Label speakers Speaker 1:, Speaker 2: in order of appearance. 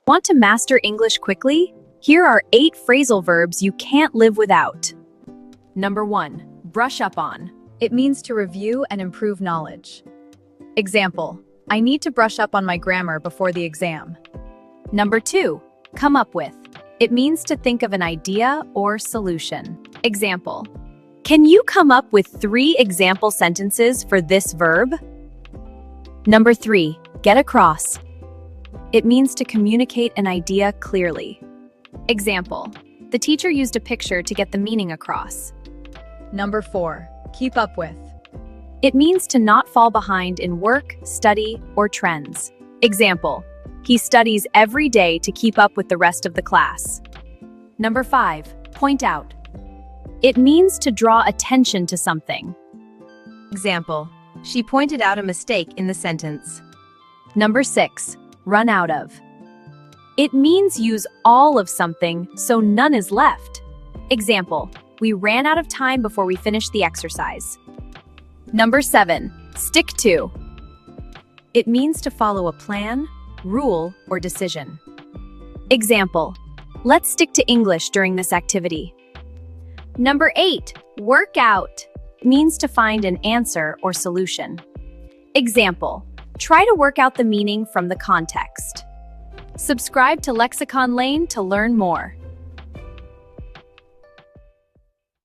Speaker 1: Want to master English quickly? Here are 8 phrasal verbs you can't live without. Number 1. Brush up on. It means to review and improve knowledge. Example, I need to brush up on my grammar before the exam. Number 2. Come up with. It means to think of an idea or solution. Example, can you come up with 3 example sentences for this verb? Number 3. Get across. It means to communicate an idea clearly. Example, the teacher used a picture to get the meaning across. Number 4. Keep up with. It means to not fall behind in work, study, or trends. Example, he studies every day to keep up with the rest of the class. Number 5. Point out. It means to draw attention to something. Example, she pointed out a mistake in the sentence. Number 6. Run out of. It means use all of something so none is left. Example, we ran out of time before we finished the exercise. Number 7. Stick to. It means to follow a plan, rule, or decision. Example, let's stick to English during this activity. Number 8. Work out. It means to find an answer or solution. Example, try to work out the meaning from the context. Subscribe to Lexicon Lane to learn more.